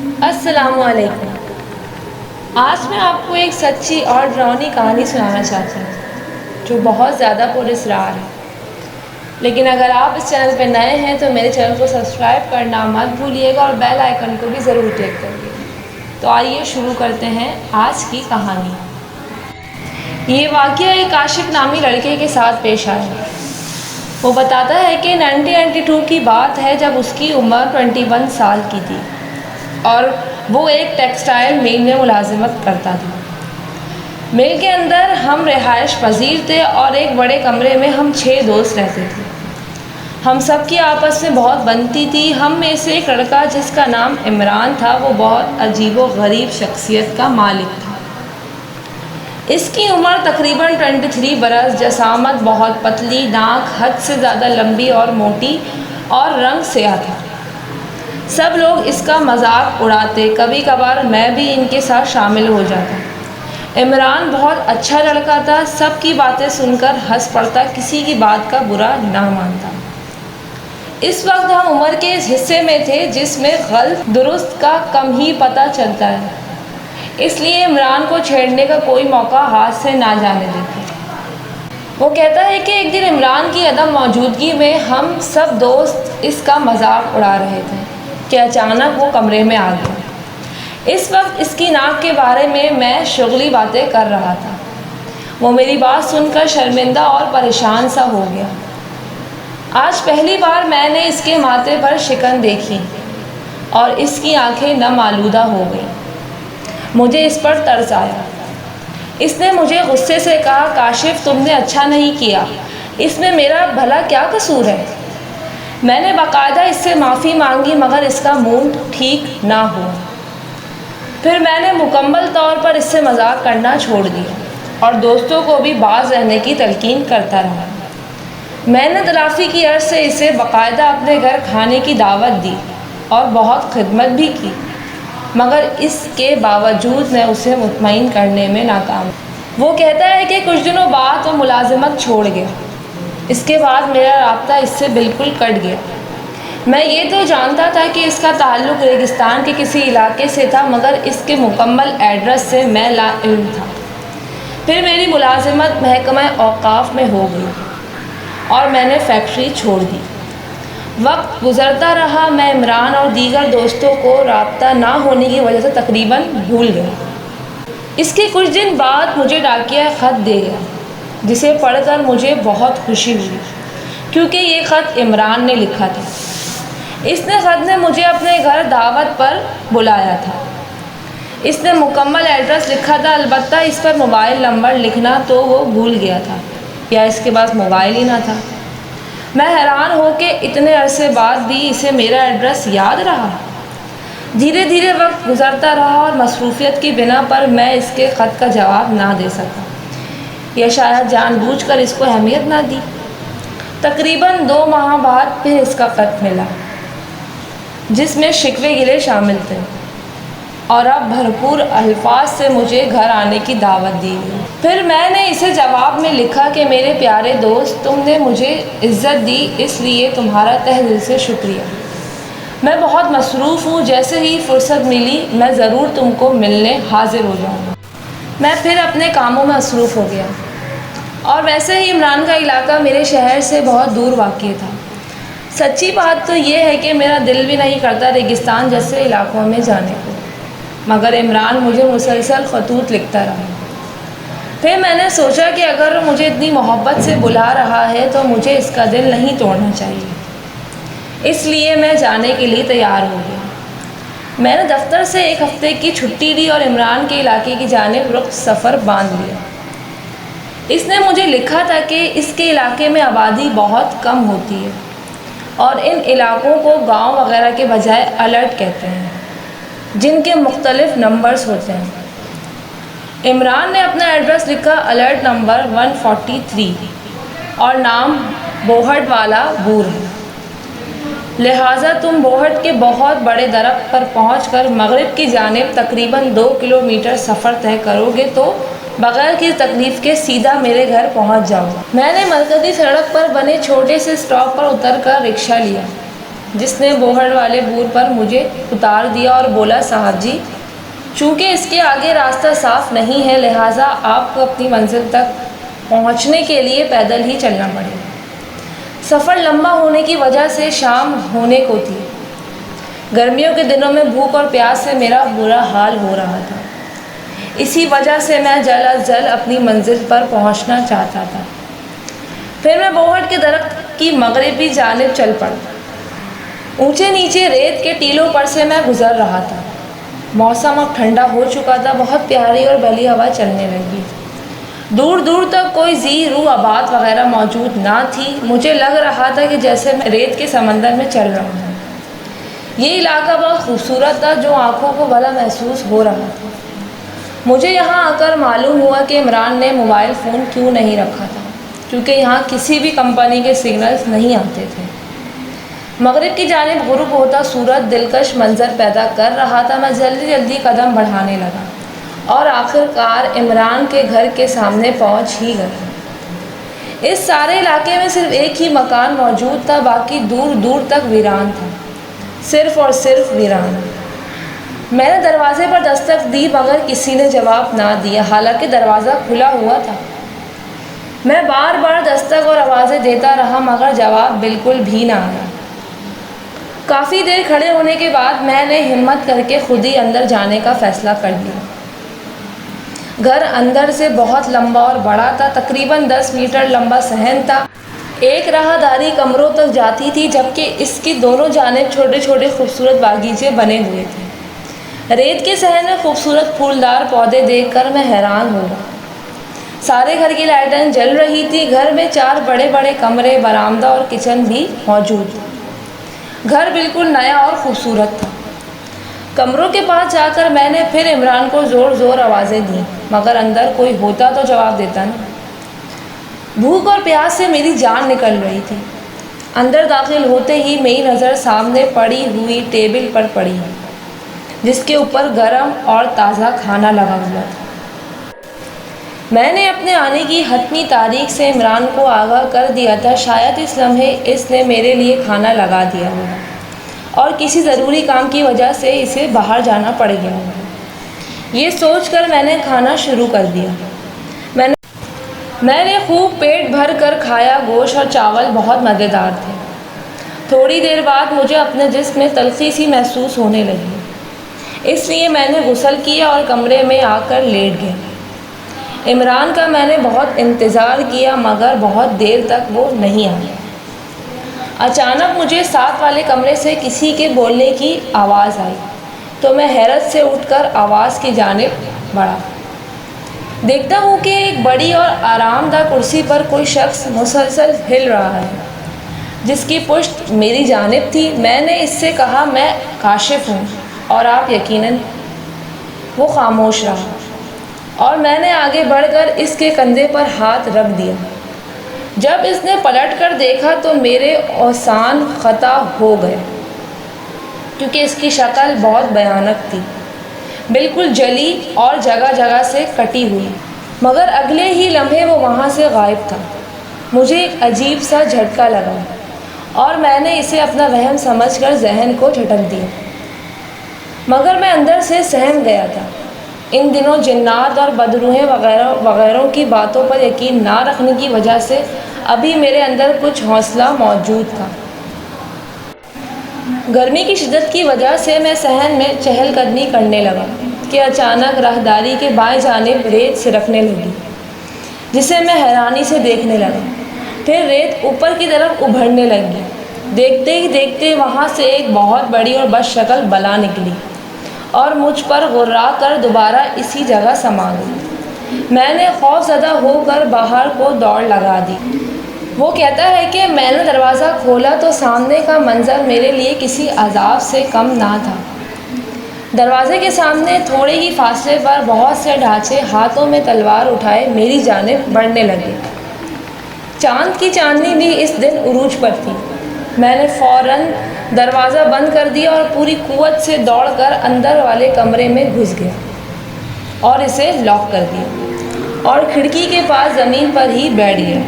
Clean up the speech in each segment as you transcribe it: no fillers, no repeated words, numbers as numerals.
السلام علیکم۔ آج میں آپ کو ایک سچی اور ڈراؤنی کہانی سنانا چاہتی ہوں جو بہت زیادہ پراسرار ہے، لیکن اگر آپ اس چینل پہ نئے ہیں تو میرے چینل کو سبسکرائب کرنا مت بھولیے گا اور بیل آئیکن کو بھی ضرور کلک کریے گا۔ تو آئیے شروع کرتے ہیں آج کی کہانی۔ یہ واقعہ ایک عاشق نامی لڑکے کے ساتھ پیش آیا۔ وہ بتاتا ہے کہ 1992 کی بات ہے جب اس کی عمر 21 سال کی تھی اور وہ ایک ٹیکسٹائل مل میں ملازمت کرتا تھا۔ مل کے اندر ہم رہائش پذیر تھے اور ایک بڑے کمرے میں ہم 6 دوست رہتے تھے۔ ہم سب کی آپس میں بہت بنتی تھی۔ ہم میں سے ایک لڑکا جس کا نام عمران تھا، وہ بہت عجیب و غریب شخصیت کا مالک تھا۔ اس کی عمر تقریباً 23 برس، جسامت بہت پتلی، ناک حد سے زیادہ لمبی اور موٹی اور رنگ سیاہ تھا۔ سب لوگ اس کا مذاق اڑاتے، کبھی کبھار میں بھی ان کے ساتھ شامل ہو جاتا۔ عمران بہت اچھا لڑکا تھا، سب کی باتیں سن کر ہنس پڑتا، کسی کی بات کا برا نہ مانتا۔ اس وقت ہم عمر کے اس حصے میں تھے جس میں غلط درست کا کم ہی پتہ چلتا ہے، اس لیے عمران کو چھیڑنے کا کوئی موقع ہاتھ سے نہ جانے دیتے۔ وہ کہتا ہے کہ ایک دن عمران کی عدم موجودگی میں ہم سب دوست اس کا مذاق اڑا رہے تھے کہ اچانک وہ کمرے میں آ گیا۔ اس وقت اس کی ناک کے بارے میں شغلی باتیں کر رہا تھا۔ وہ میری بات سن کر شرمندہ اور پریشان سا ہو گیا۔ آج پہلی بار میں نے اس کے ماتھے پر شکن دیکھی اور اس کی آنکھیں نم آلودہ ہو گئیں۔ مجھے اس پر ترس آیا۔ اس نے مجھے غصے سے کہا، کاشف تم نے اچھا نہیں کیا، اس میں میرا بھلا کیا قصور ہے؟ میں نے باقاعدہ اس سے معافی مانگی مگر اس کا موڈ ٹھیک نہ ہوا۔ پھر میں نے مکمل طور پر اس سے مذاق کرنا چھوڑ دیا اور دوستوں کو بھی باز رہنے کی تلقین کرتا رہا۔ میں نے تلافی کی عرض سے اسے باقاعدہ اپنے گھر کھانے کی دعوت دی اور بہت خدمت بھی کی، مگر اس کے باوجود میں اسے مطمئن کرنے میں ناکام۔ وہ کہتا ہے کہ کچھ دنوں بعد وہ ملازمت چھوڑ گیا۔ اس کے بعد میرا رابطہ اس سے بالکل کٹ گیا۔ میں یہ تو جانتا تھا کہ اس کا تعلق ریگستان کے کسی علاقے سے تھا، مگر اس کے مکمل ایڈریس سے میں لا علم تھا۔ پھر میری ملازمت محکمہ اوقاف میں ہو گئی اور میں نے فیکٹری چھوڑ دی۔ وقت گزرتا رہا، میں عمران اور دیگر دوستوں کو رابطہ نہ ہونے کی وجہ سے تقریباً بھول گیا۔ اس کے کچھ دن بعد مجھے ڈاکیہ خط دے گیا جسے پڑھ کر مجھے بہت خوشی ہوئی کیونکہ یہ خط عمران نے لکھا تھا۔ اس نے خط میں مجھے اپنے گھر دعوت پر بلایا تھا۔ اس نے مکمل ایڈریس لکھا تھا، البتہ اس پر موبائل نمبر لکھنا تو وہ بھول گیا تھا یا اس کے پاس موبائل ہی نہ تھا۔ میں حیران ہو کہ اتنے عرصے بعد بھی اسے میرا ایڈریس یاد رہا۔ دھیرے دھیرے وقت گزرتا رہا اور مصروفیت کی بنا پر میں اس کے خط کا جواب نہ دے سکا یا شاید جان بوجھ کر اس کو اہمیت نہ دی۔ تقریباً 2 ماہ بعد پھر اس کا خط ملا جس میں شکوے گلے شامل تھے اور اب بھرپور الفاظ سے مجھے گھر آنے کی دعوت دی گئی۔ پھر میں نے اسے جواب میں لکھا کہ میرے پیارے دوست، تم نے مجھے عزت دی، اس لیے تمہارا تہ دل سے شکریہ۔ میں بہت مصروف ہوں، جیسے ہی فرصت ملی میں ضرور تم کو ملنے حاضر ہو جاؤں گا۔ میں پھر اپنے کاموں میں مصروف ہو گیا اور ویسے ہی عمران کا علاقہ میرے شہر سے بہت دور واقع تھا۔ سچی بات تو یہ ہے کہ میرا دل بھی نہیں کرتا ریگستان جیسے علاقوں میں جانے کو، مگر عمران مجھے مسلسل خطوط لکھتا رہا۔ پھر میں نے سوچا کہ اگر مجھے اتنی محبت سے بلا رہا ہے تو مجھے اس کا دل نہیں توڑنا چاہیے، اس لیے میں جانے کے لیے تیار ہو گیا۔ میں نے دفتر سے 1 ہفتے کی چھٹی لی اور عمران کے علاقے کی جانب رخ سفر باندھ لیا۔ اس نے مجھے لکھا تھا کہ اس کے علاقے میں آبادی بہت کم ہوتی ہے اور ان علاقوں کو گاؤں وغیرہ کے بجائے الرٹ کہتے ہیں، جن کے مختلف نمبرز ہوتے ہیں۔ عمران نے اپنا ایڈریس لکھا، الرٹ نمبر 143 اور نام بوہٹ والا بور ہے، لہٰذا تم بوہٹ کے بہت بڑے درخت پر پہنچ کر مغرب کی جانب تقریباً 2 کلومیٹر سفر طے کرو گے تو بغیر کسی تکلیف کے سیدھا میرے گھر پہنچ جاؤ گا۔ میں نے مرکزی سڑک پر بنے چھوٹے سے اسٹاپ پر اتر کر رکشہ لیا جس نے بوہڑ والے بور پر مجھے اتار دیا اور بولا، صاحب جی، چونکہ اس کے آگے راستہ صاف نہیں ہے، لہٰذا آپ کو اپنی منزل تک پہنچنے کے لیے پیدل ہی چلنا پڑے گا۔ سفر لمبا ہونے کی وجہ سے شام ہونے کو تھی۔ گرمیوں کے دنوں میں بھوک اور پیاس سے میرا برا حال ہو رہا تھا، اسی وجہ سے میں جلد از جلد اپنی منزل پر پہنچنا چاہتا تھا۔ پھر میں بوہڑ کے درخت کی مغربی جانب چل پڑا۔ اونچے نیچے ریت کے ٹیلوں پر سے میں گزر رہا تھا۔ موسم اب ٹھنڈا ہو چکا تھا، بہت پیاری اور بھلی ہوا چلنے لگی۔ دور دور تک کوئی زی رو آباد وغیرہ موجود نہ تھی۔ مجھے لگ رہا تھا کہ جیسے میں ریت کے سمندر میں چل رہا ہوں۔ یہ علاقہ بہت خوبصورت تھا، جو آنکھوں کو بھلا محسوس ہو رہا تھا۔ مجھے یہاں آ کر معلوم ہوا کہ عمران نے موبائل فون کیوں نہیں رکھا تھا، کیونکہ یہاں کسی بھی کمپنی کے سگنلز نہیں آتے تھے۔ مغرب کی جانب غروب ہوتا سورج دلکش منظر پیدا کر رہا تھا۔ میں جلدی جلدی قدم بڑھانے لگا اور آخر کار عمران کے گھر کے سامنے پہنچ ہی گیا۔ اس سارے علاقے میں صرف ایک ہی مکان موجود تھا، باقی دور دور تک ویران تھا، صرف اور صرف ویران۔ میں نے دروازے پر دستک دی مگر کسی نے جواب نہ دیا، حالانکہ دروازہ کھلا ہوا تھا۔ میں بار بار دستک اور آوازیں دیتا رہا مگر جواب بالکل بھی نہ آیا۔ کافی دیر کھڑے ہونے کے بعد میں نے ہمت کر کے خود ہی اندر جانے کا فیصلہ کر لیا۔ گھر اندر سے بہت لمبا اور بڑا تھا، تقریباً 10 میٹر لمبا صحن تھا۔ ایک راہداری کمروں تک جاتی تھی، جبکہ اس کی دونوں جانب چھوٹے چھوٹے خوبصورت باغیچے بنے ہوئے تھے۔ ریت کے صحن میں خوبصورت پھولدار پودے دیکھ کر میں حیران ہو گیا۔ سارے گھر کی لائٹیں جل رہی تھی۔ گھر میں 4 بڑے بڑے کمرے، برآمدہ اور کچن بھی موجود تھے۔ گھر بالکل نیا اور خوبصورت تھا۔ کمروں کے پاس جا کر میں نے پھر عمران کو زور زور آوازیں دیں، مگر اندر کوئی ہوتا تو جواب دیتا نا۔ بھوک اور پیاس سے میری جان نکل رہی تھی۔ اندر داخل ہوتے ہی میری نظر سامنے پڑی ہوئی ٹیبل پر پڑی، جس کے اوپر گرم اور تازہ کھانا لگا ہوا تھا۔ میں نے اپنے آنے کی حتمی تاریخ سے عمران کو آگاہ کر دیا تھا، شاید اس لمحے اس نے میرے لیے کھانا لگا دیا ہوگا اور کسی ضروری کام کی وجہ سے اسے باہر جانا پڑ گیا ہوگا۔ یہ سوچ کر میں نے کھانا شروع کر دیا۔ میں نے خوب پیٹ بھر کر کھایا۔ گوشت اور چاول بہت مزیدار تھے۔ تھوڑی دیر بعد مجھے اپنے جسم میں تلخی سی محسوس ہونے لگی، اس لیے میں نے غسل کیا اور کمرے میں آ کر لیٹ گیا۔ عمران کا میں نے بہت انتظار کیا مگر بہت دیر تک وہ نہیں آیا۔ اچانک مجھے ساتھ والے کمرے سے کسی کے بولنے کی آواز آئی تو میں حیرت سے اٹھ کر آواز کی جانب بڑھا۔ دیکھتا ہوں کہ ایک بڑی اور آرام دہ کرسی پر کوئی شخص مسلسل ہل رہا ہے، جس کی پشت میری جانب تھی۔ میں نے اس سے کہا، میں کاشف ہوں اور آپ یقیناً۔ وہ خاموش رہا اور میں نے آگے بڑھ کر اس کے کندھے پر ہاتھ رکھ دیا۔ جب اس نے پلٹ کر دیکھا تو میرے اوسان خطا ہو گئے، کیونکہ اس کی شکل بہت بھیانک تھی، بالکل جلی اور جگہ جگہ سے کٹی ہوئی، مگر اگلے ہی لمحے وہ وہاں سے غائب تھا۔ مجھے ایک عجیب سا جھٹکا لگا اور میں نے اسے اپنا وہم سمجھ کر ذہن کو جھٹک دیا، مگر میں اندر سے سہم گیا تھا۔ ان دنوں جنات اور بدروحیں وغیرہ کی باتوں پر یقین نہ رکھنے کی وجہ سے ابھی میرے اندر کچھ حوصلہ موجود تھا۔ گرمی کی شدت کی وجہ سے میں صحن میں چہل قدمی کرنے لگا کہ اچانک راہداری کے بائیں جانب ریت سرکنے لگی، جسے میں حیرانی سے دیکھنے لگا۔ پھر ریت اوپر کی طرف ابھرنے لگی۔ دیکھتے ہی دیکھتے وہاں سے ایک بہت بڑی اور بد شکل بلا نکلی اور مجھ پر غرا کر دوبارہ اسی جگہ سما گئی۔ میں نے خوف زدہ ہو کر باہر کو دوڑ لگا دی۔ وہ کہتا ہے کہ میں نے دروازہ کھولا تو سامنے کا منظر میرے لیے کسی عذاب سے کم نہ تھا۔ دروازے کے سامنے تھوڑے ہی فاصلے پر بہت سے ڈھانچے ہاتھوں میں تلوار اٹھائے میری جانب بڑھنے لگے۔ چاند کی چاندنی بھی اس دن عروج پر تھی۔ میں نے فوراً دروازہ بند کر دیا اور پوری قوت سے دوڑ کر اندر والے کمرے میں گھس گیا اور اسے لاک کر دیا اور کھڑکی کے پاس زمین پر ہی بیٹھ گیا۔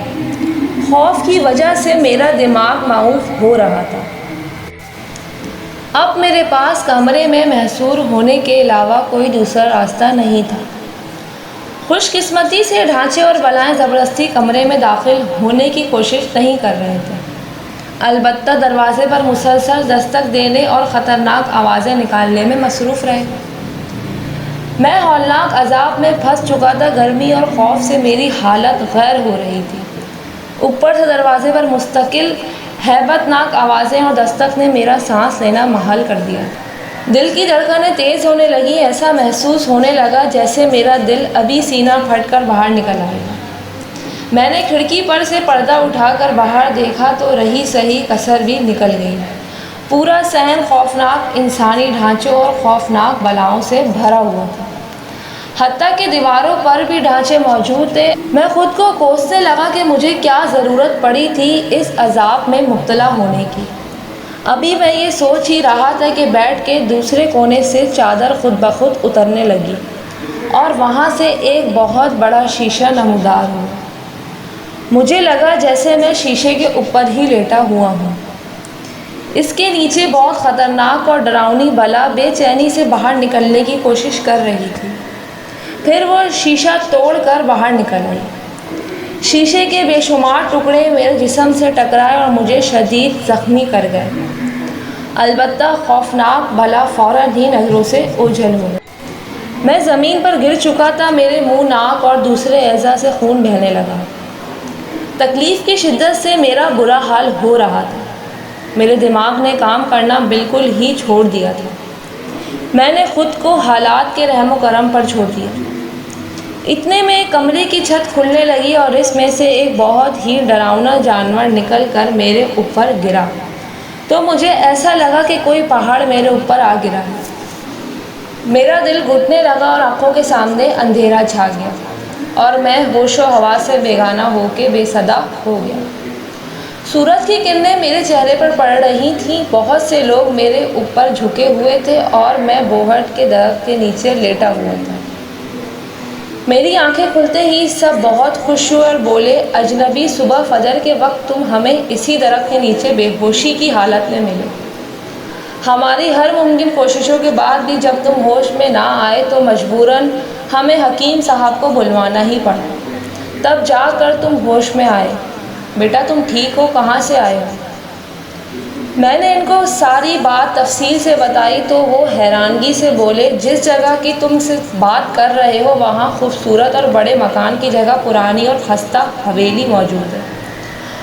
خوف کی وجہ سے میرا دماغ معوف ہو رہا تھا۔ اب میرے پاس کمرے میں محصور ہونے کے علاوہ کوئی دوسرا راستہ نہیں تھا۔ خوش قسمتی سے ڈھانچے اور بلائیں زبردستی کمرے میں داخل ہونے کی کوشش نہیں کر رہے تھے، البتہ دروازے پر مسلسل دستک دینے اور خطرناک آوازیں نکالنے میں مصروف رہے۔ میں ہولناک عذاب میں پھنس چکا تھا، گرمی اور خوف سے میری حالت غیر ہو رہی تھی۔ اوپر سے دروازے پر مستقل ہیبت ناک آوازیں اور دستک نے میرا سانس لینا محال کر دیا۔ دل کی دھڑکنیں تیز ہونے لگیں، ایسا محسوس ہونے لگا جیسے میرا دل ابھی سینہ پھٹ کر باہر نکل آئے گا۔ میں نے کھڑکی پر سے پردہ اٹھا کر باہر دیکھا تو رہی سہی کسر بھی نکل گئی۔ پورا صحن خوفناک انسانی ڈھانچوں اور خوفناک بلاؤں سے بھرا ہوا تھا، حتیٰ کہ دیواروں پر بھی ڈھانچے موجود تھے۔ میں خود کو کوسنے لگا کہ مجھے کیا ضرورت پڑی تھی اس عذاب میں مبتلا ہونے کی۔ ابھی میں یہ سوچ ہی رہا تھا کہ بیڈ کے دوسرے کونے سے چادر خود بخود اترنے لگی اور وہاں سے ایک بہت بڑا شیشہ نمودار ہوا۔ مجھے لگا جیسے میں شیشے کے اوپر ہی لیٹا ہوا ہوں۔ اس کے نیچے بہت خطرناک اور ڈراؤنی بلا بے چینی سے باہر نکلنے کی کوشش کر رہی تھی۔ پھر وہ شیشہ توڑ کر باہر نکل آئی۔ شیشے کے بے شمار ٹکڑے میرے جسم سے ٹکرائے اور مجھے شدید زخمی کر گئے، البتہ خوفناک بلا فوراً ہی نظروں سے اوجھل ہو گیا۔ میں زمین پر گر چکا تھا، میرے منہ، ناک اور دوسرے اعضاء سے خون بہنے لگا۔ تکلیف کی شدت سے میرا برا حال ہو رہا تھا، میرے دماغ نے کام کرنا بالکل ہی چھوڑ دیا تھا۔ میں نے خود کو حالات کے رحم و کرم پر چھوڑ دیا۔ اتنے میں کمرے کی چھت کھلنے لگی اور اس میں سے ایک بہت ہی ڈراؤنا جانور نکل کر میرے اوپر گرا تو مجھے ایسا لگا کہ کوئی پہاڑ میرے اوپر آ گرا ہے۔ میرا دل گھٹنے لگا اور آنکھوں کے سامنے اندھیرا چھا گیا اور میں ہوش و حواس سے بیگانہ ہو کے بے صدا ہو گیا۔ سورج کی کرنیں میرے چہرے پر پڑ رہی تھیں، بہت سے لوگ میرے اوپر جھکے ہوئے تھے اور میں بوہٹ کے درخت کے نیچے لیٹا ہوا تھا۔ میری آنکھیں کھلتے ہی سب بہت خوش ہوئے اور بولے، اجنبی، صبح فجر کے وقت تم ہمیں اسی درخت کے نیچے بے ہوشی کی حالت میں ملے۔ ہماری ہر ممکن کوششوں کے بعد بھی جب تم ہوش میں نہ آئے تو مجبوراً ہمیں حکیم صاحب کو بلوانا ہی پڑا، تب جا کر تم ہوش میں آئے۔ بیٹا تم ٹھیک ہو؟ کہاں سے آئے ہو؟ میں نے ان کو ساری بات تفصیل سے بتائی تو وہ حیرانگی سے بولے، جس جگہ کی تم سے بات کر رہے ہو وہاں خوبصورت اور بڑے مکان کی جگہ پرانی اور خستہ حویلی موجود ہے،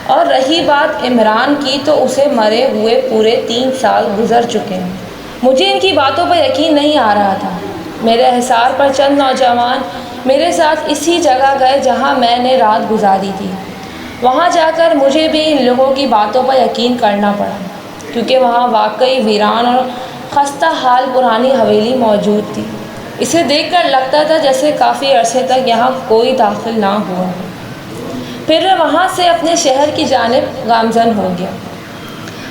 اور رہی بات عمران کی تو اسے مرے ہوئے پورے 3 سال گزر چکے ہیں۔ مجھے ان کی باتوں پر یقین نہیں آ رہا تھا۔ میرے احسار پر چند نوجوان میرے ساتھ اسی جگہ گئے جہاں میں نے رات گزاری تھی۔ وہاں جا کر مجھے بھی ان لوگوں کی باتوں پر یقین کرنا پڑا، کیونکہ وہاں واقعی ویران اور خستہ حال پرانی حویلی موجود تھی۔ اسے دیکھ کر لگتا تھا جیسے کافی عرصے تک یہاں کوئی داخل نہ ہوا ہو۔ پھر میں وہاں سے اپنے شہر کی جانب گامزن ہو گیا۔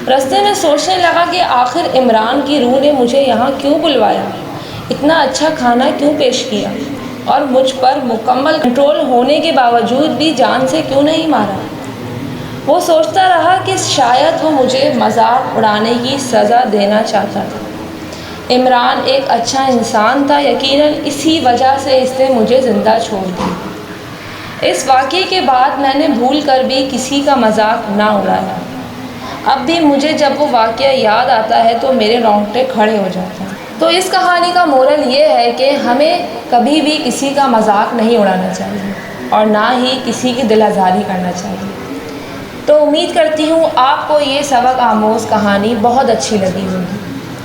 رستے میں سوچنے لگا کہ آخر عمران کی روح نے مجھے یہاں کیوں بلوایا، اتنا اچھا کھانا کیوں پیش کیا اور مجھ پر مکمل کنٹرول ہونے کے باوجود بھی جان سے کیوں نہیں مارا۔ وہ سوچتا رہا کہ شاید وہ مجھے مذاق اڑانے کی سزا دینا چاہتا تھا۔ عمران ایک اچھا انسان تھا، یقیناً اسی وجہ سے اس نے مجھے زندہ چھوڑ دیا۔ اس واقعے کے بعد میں نے بھول کر بھی کسی کا مذاق نہ اڑایا۔ اب بھی مجھے جب وہ واقعہ یاد آتا ہے تو میرے رونگٹے کھڑے ہو جاتے ہیں۔ تو اس کہانی کا مورل یہ ہے کہ ہمیں کبھی بھی کسی کا مذاق نہیں اڑانا چاہیے اور نہ ہی کسی کی دل آزاری کرنا چاہیے۔ تو امید کرتی ہوں آپ کو یہ سبق آموز کہانی بہت اچھی لگی ہوگی۔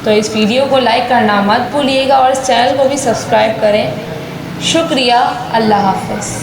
تو اس ویڈیو کو لائک کرنا مت بھولیے گا اور اس چینل کو بھی سبسکرائب کریں۔ شکریہ، اللہ حافظ۔